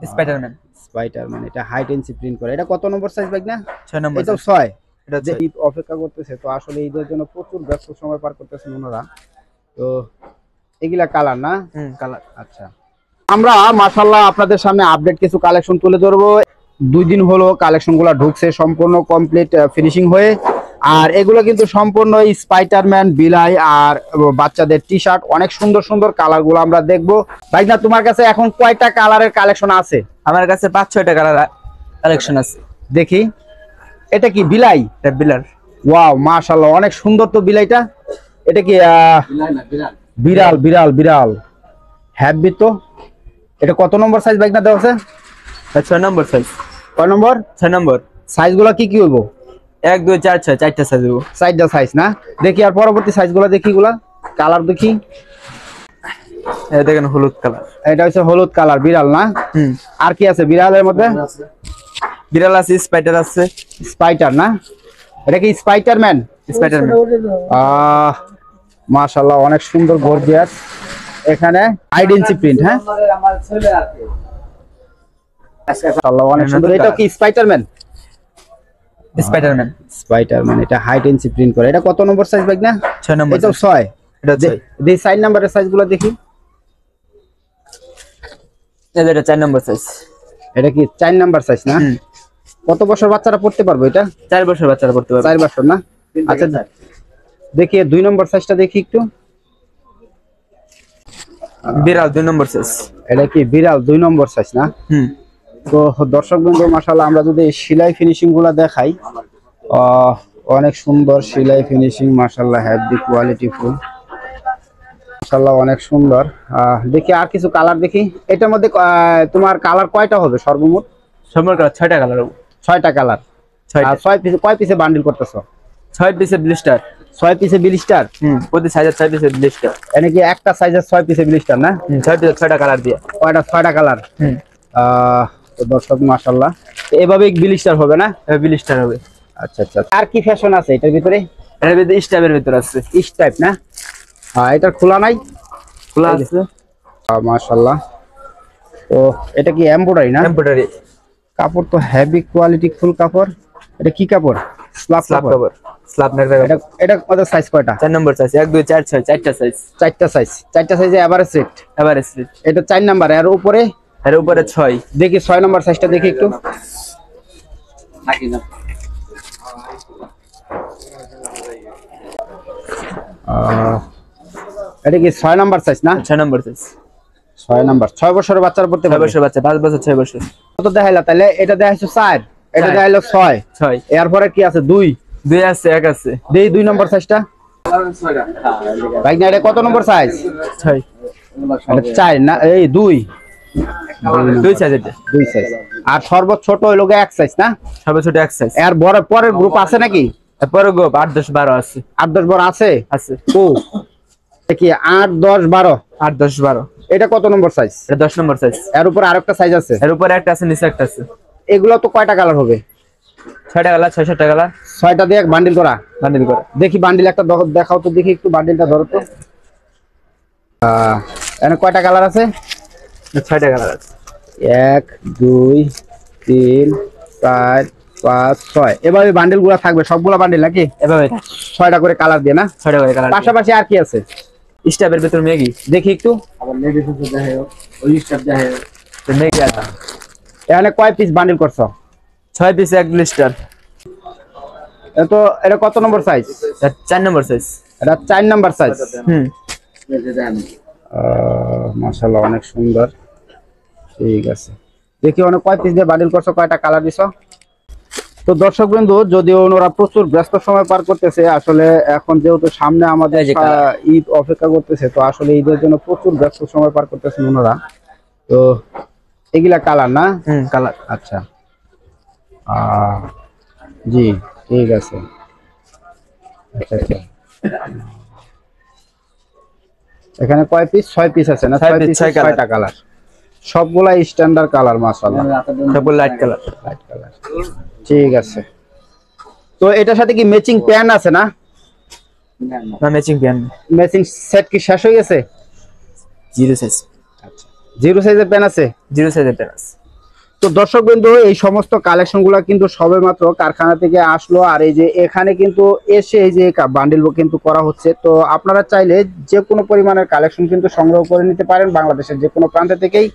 Spiderman. Spiderman, এটা high টেন্সি print করে। এটা কত নম্বর সাইজ বাইক না? 6 নম্বর এটা সাইজ। 6। এটা যে 6। ঈদ অপেক্ষা করতেছে, তো আসলে ঈদের জন্য প্রচুর ব্যস্ত সময় পার করতেছেন ওনারা। তো এগুলা কালার না? কালার। আচ্ছা, আমরা মাশাআল্লাহ আপনাদের সামনে আপডেট কিছু কালেকশন তুলে ধরবো। 2 দিন হলো কালেকশনগুলো ঢুকছে সম্পূর্ণ কমপ্লিট ফিনিশিং হয়ে। আর এগুলো কিন্তু সম্পূর্ণ স্পাইডারম্যান, বিলাই আর বাচ্চাদের টি শার্ট, অনেক সুন্দর সুন্দর কালারগুলো আমরা দেখবো। ভাই না, তোমার কাছে এখন কয়টা কালারের কালেকশন আছে? আমার কাছে 5-6টা কালার কালেকশন আছে। দেখি, এটা কি বিলাই? এটা বিলার। ওয়াও, মাশাআল্লাহ অনেক সুন্দর তো বিলাইটা। এটা কি বিড়াল? বিড়াল বিড়াল হ্যাপি তো। এটা কত নম্বর সাইজ বাইক না দেওয়া আছে? 6 নম্বর সাইজ। কয় নম্বর? 6 নম্বর। সাইজগুলো কি কি হইব? 1 2 4 6 চারটা সাইজ হইব। সাইজটা সাইজ না? দেখি আর পরবর্তী সাইজগুলো দেখি, গুলা কালার দেখি। এই দেখেন হলুদ কালার। এটা হচ্ছে হলুদ কালার, বিড়াল না? আর কি আছে বিড়ালের মধ্যে? বিড়াল আছে, স্পাইডার আছে। স্পাইডার না? এটা কি স্পাইডারম্যান? স্পাইডারম্যান। মাশাআল্লাহ অনেক সুন্দর গর্জিয়াস। এখানে আইডেন্সি প্রিন্ট। হ্যাঁ, মাশাআল্লাহ অনেক সুন্দর। এটা কি স্পাইডারম্যান? স্পাইডারম্যান। স্পাইডারম্যান, এটা হাই টেন্সি প্রিন্ট করে। এটা কত নম্বর সাইজ বাইক না? 6 নম্বর। এটা 6। এটা 6। দেখি সাইড নাম্বারের সাইজগুলো দেখি। এটা 4 নম্বর সাইজ। এটা কি 4 নাম্বার সাইজ না? কত বছর বাচ্চারা পড়তে পারবে এটা? 4 বছর বাচ্চারা পড়তে পারবে। 4 বছর না? আচ্ছা, দেখি 2 নম্বর সাইজটা দেখি একটু। বিড়াল 2 নম্বর সাইজ। এটা কি বিড়াল 2 নম্বর সাইজ না? তো দর্শক বন্ধু, মাশাআল্লাহ আমরা যদি সেলাই ফিনিশিং গুলা দেখাই, অনেক সুন্দর সেলাই ফিনিশিং, মাশাআল্লাহ হেভি কোয়ালিটি ফুল, মাশাআল্লাহ অনেক সুন্দর। দেখি আর কিছু কালার দেখি। এটার মধ্যে তোমার কালার কয়টা হবে সর্বমোট? সর্বমোট 6টা কালার হবে। 6টা কালার। 6 পিসে কয় পিসে বান্ডিল করতেছো? 6 পিসে ব্লিস্টার। 6 পিসে ব্লিস্টার? প্রতি সাইজের 6 পিসে ব্লিস্টার। এনে কি একটা সাইজের 6 পিসে ব্লিস্টার না? 6 পিসে 6টা কালার দিয়ে। কয়টা? 6টা কালার। তো দর্শক মাশাআল্লাহ এভাবে ব্লিস্টার হবে না? ব্লিস্টার হবে। আচ্ছা আচ্ছা। আর কি ফ্যাশন আছে এটার ভিতরে? এর ভিতরে স্টাইপের ভিতর আছে। স্টাইপ না? এটা খোলা নাই? খোলা আছে। মাশাআল্লাহ। তো এটা কি এমব্রয়ডারি না? এমব্রয়ডারি। কাপড় তো হেভি কোয়ালিটি ফুল কাপড়। এটা কি কাপড়? স্ল্যাব কাপড়। স্ল্যাব নেকড়া কাপড়। এটা কত সাইজ কয়টা? 4 নম্বর সাইজ। 1 2 4 6 চারটা সাইজ। চারটা সাইজ। চারটা সাইজে এভারেজ রেট? Average rate. এটা 4 নাম্বার। এর উপরে? এর উপরে 6। দেখি 6 নাম্বার সাইজটা দেখি একটু। এটা কি 6 নাম্বার সাইজ না? 6 নম্বর সাইজ। 6 নাম্বার। 6 বছরের বাচ্চার পড়তে 6 পারবে? বছর বাচ্চা, 5 বছর 6 বছর। কত দেখাইলা তাহলে? এটা দেখাইছো 4, এটা দেখাইলো 6। 6। এরপরে কি আছে? 2। 2 আছে, 1 আছে। দেই 2 নম্বর সাইজটা। ভাই না, এটা কত নম্বর সাইজ? 6। এটা 4 না? এই 2। 2 সাইজ এটা। 2 সাইজ। আর সর্বোচ্চ ছোট হইলো 1 সাইজ না? সর্বছোট 1 সাইজ। এর বড় পরের গ্রুপ আছে নাকি? এরপরে গ্রুপ 8 10 12 আছে। 8 10 বড় আছে? আছে। ও কি 8 10 12? 8 10 12। এটা কত নম্বর সাইজ? এটা 10 নম্বর সাইজ। এর উপর আরেকটা সাইজ আছে? এর উপরে একটা আছে, নিচে একটা আছে। এগুলো তো কয়টা কালার হবে? 6টা কালার, 6টা কালার। 6টা দিয়ে এক বান্ডিল করা? বান্ডিল করে। দেখি বান্ডিল একটা দেখাও তো দেখি একটু, বান্ডিলটা ধরো তো। এখানে কয়টা কালার আছে? 6টা কালার আছে। 1 2 3 4 5 6। এভাবে বান্ডিল গুলা থাকবে সবগুলা বান্ডিল নাকি? এভাবে 6টা করে কালার দিয়ে না? 6টা করে কালার। পাশাপাশি আর কি আছে? স্টাইপের ভিতর মেগি দেখি একটু। আবার লেডিস আছে, দেখো ওই স্টাইপ দেখো। তো মেগি আছে। এখানে কয় পিস বান্ডিল করছো? 6 পিসে 1 ব্লিস্টার। তো এটা কত নম্বর সাইজ? 4 নম্বর সাইজ। এটা 4 নাম্বার সাইজ। মাশাআল্লাহ অনেক সুন্দর। ঠিক আছে, দেখি অনেক কয় পিস দিয়ে বান্ডিল করছো, কয়টা কালার দিছো? তো দর্শক বন্ধু, যদিও ওনারা প্রচুর ব্যস্ত সময় পার করতেছে, আসলে এখন যেহেতু সামনে আমাদের ঈদ অপেক্ষা করতেছে, তো আসলে ঈদের জন্য প্রচুর ব্যস্ত সময় পার করতেছেন ওনারা। তো এগুলা কালার না? কালার। আচ্ছা, জি ঠিক আছে। আচ্ছা আচ্ছা, এখানে কয় পিস? 6 পিস আছে না? 6 পিস 6টা কালার, সবগুলা স্ট্যান্ডার্ড কালার মাশাআল্লাহ, সবগুলো লাইট কালার। Light colour. ঠিক আছে। তো এটার সাথে কি ম্যাচিং প্যান্ট আছে না? না, ম্যাচিং প্যান্ট। ম্যাচিং সেট কি শেষ হয়ে গেছে? 0 সাইজ। আচ্ছা, 0 সাইজের প্যান্ট আছে? 0 সাইজের প্যান্ট আছে। তো দর্শক বিন্দু এই সমস্ত কালেকশন গুলা কিন্তু সবেমাত্র কারখানা থেকে আসলো, আর এই যে এখানে কিন্তু এসে এই যে বান্ডিল কিন্তু করা হচ্ছে। তো আপনারা চাইলে যে কোনো পরিমাণের কালেকশন কিন্তু সংগ্রহ করে নিতে পারেন বাংলাদেশের যে কোনো প্রান্ত থেকেই।